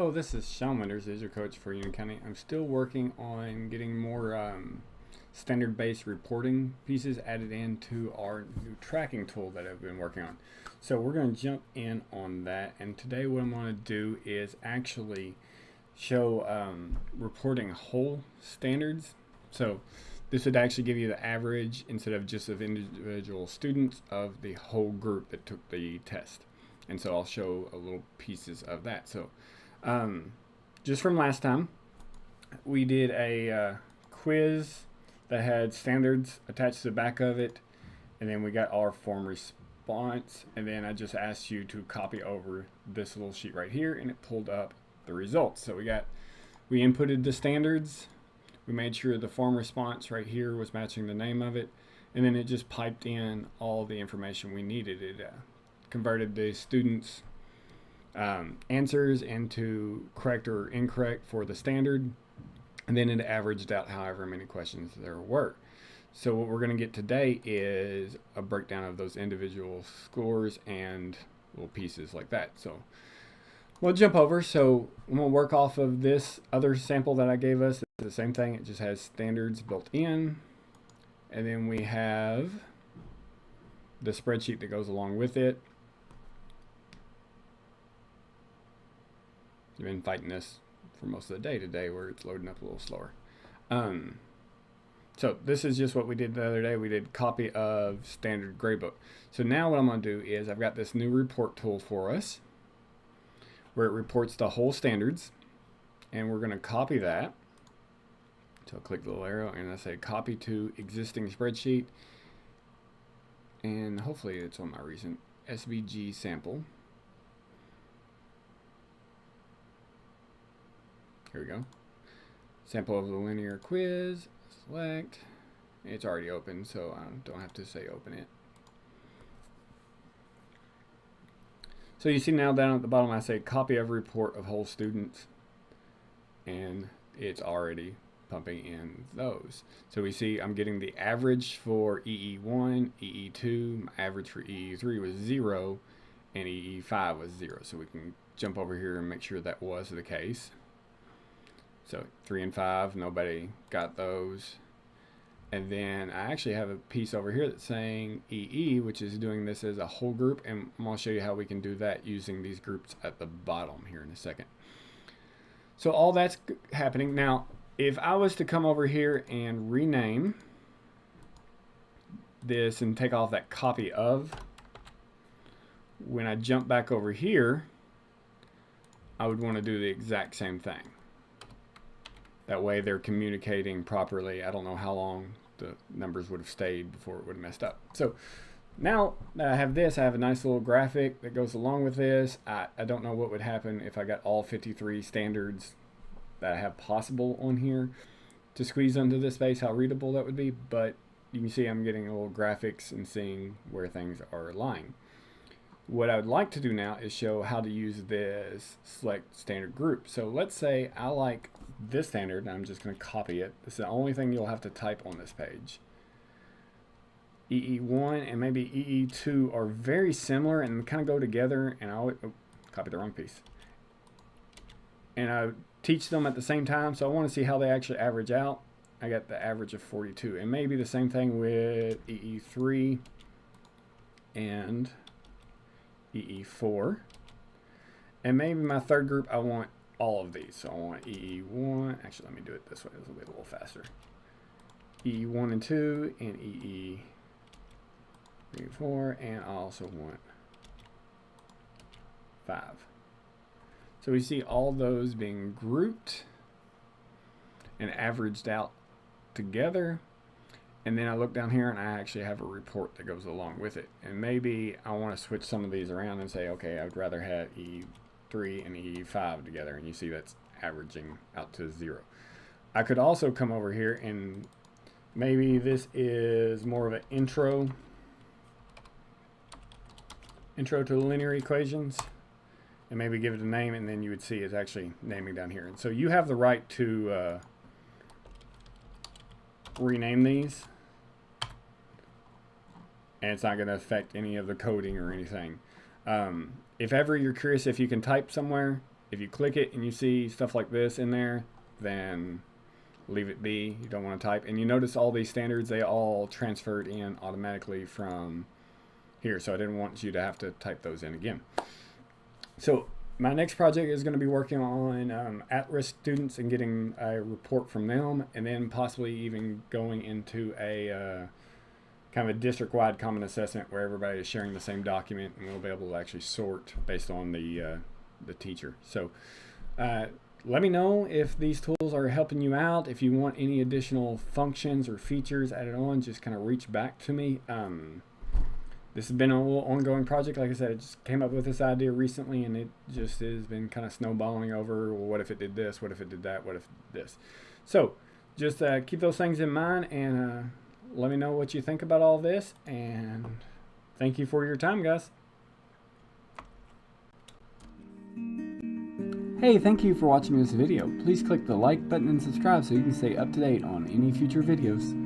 Hello, this is Shawn, your coach for Union County. I'm still working on getting more standard-based reporting pieces added into our new tracking tool that I've been working on. So we're going to jump in on that, and today what I'm going to do is actually show reporting whole standards. So this would actually give you the average instead of just of individual students of the whole group that took the test. And so I'll show a little pieces of that. So just from last time, we did a quiz that had standards attached to the back of it, and then we got our form response, and then I just asked you to copy over this little sheet right here, and it pulled up the results. So we inputted the standards, we made sure the form response right here was matching the name of it, and then it just piped in all the information we needed. It converted the students' answers into correct or incorrect for the standard, and then it averaged out however many questions there were. So what we're going to get today is a breakdown of those individual scores and little pieces like that. So we'll jump over. So I'm going to work off of this other sample that I gave us. It's the same thing, it just has standards built in, and then we have the spreadsheet that goes along with it. I've been fighting this for most of the day today where it's loading up a little slower. So this is just what we did the other day. We did copy of Standard Gradebook. So now what I'm going to do is I've got this new report tool for us where it reports the whole standards, and we're going to copy that. So I'll click the little arrow and I say copy to existing spreadsheet, and hopefully it's on my recent SVG sample. Here we go. Sample of the linear quiz. Select. It's already open, so I don't have to say open it. So you see now down at the bottom I say copy of report of whole students, and it's already pumping in those. So we see I'm getting the average for EE1, EE2, my average for EE3 was 0, and EE5 was 0. So we can jump over here and make sure that was the case. So 3 and 5, nobody got those. And then I actually have a piece over here that's saying EE, which is doing this as a whole group, and I'm going to show you how we can do that using these groups at the bottom here in a second. So all that's happening. Now, if I was to come over here and rename this and take off that copy of, when I jump back over here, I would want to do the exact same thing. That way they're communicating properly. I don't know how long the numbers would have stayed before it would have messed up. So now that I have this, I have a nice little graphic that goes along with this. I don't know what would happen if I got all 53 standards that I have possible on here to squeeze into this space, how readable that would be. But you can see I'm getting a little graphics and seeing where things are lying. What I would like to do now is show how to use this select standard group. So let's say I like this standard, and I'm just going to copy it. This is the only thing you'll have to type on this page. EE1 and maybe EE2 are very similar and kind of go together, and I'll copy the wrong piece. And I teach them at the same time, so I want to see how they actually average out. I got the average of 42, and maybe the same thing with EE3 and EE4, and maybe my third group I want all of these. So I want EE1, actually let me do it this way, this will be a little faster. EE1 and 2 and EE3 and 4, and I also want 5. So we see all those being grouped and averaged out together. And then I look down here and I actually have a report that goes along with it. And maybe I want to switch some of these around and say, okay, I would rather have E3 and E5 together. And you see that's averaging out to 0. I could also come over here and maybe this is more of an intro to linear equations. And maybe give it a name, and then you would see it's actually naming down here. And so you have the right to rename these, and it's not going to affect any of the coding or anything. If ever you're curious if you can type somewhere, if you click it and you see stuff like this in there, then leave it be. You don't want to type. And you notice all these standards, they all transferred in automatically from here. So I didn't want you to have to type those in again. So my next project is going to be working on at-risk students and getting a report from them, and then possibly even going into a kind of a district-wide common assessment where everybody is sharing the same document, and we'll be able to actually sort based on the teacher. So let me know if these tools are helping you out. If you want any additional functions or features added on, just kind of reach back to me. This has been a little ongoing project. Like I said, I just came up with this idea recently, and it just has been kind of snowballing over, well, what if it did this? What if it did that? What if it did this? So just keep those things in mind, and let me know what you think about all this. And thank you for your time, guys. Hey, thank you for watching this video. Please click the like button and subscribe so you can stay up to date on any future videos.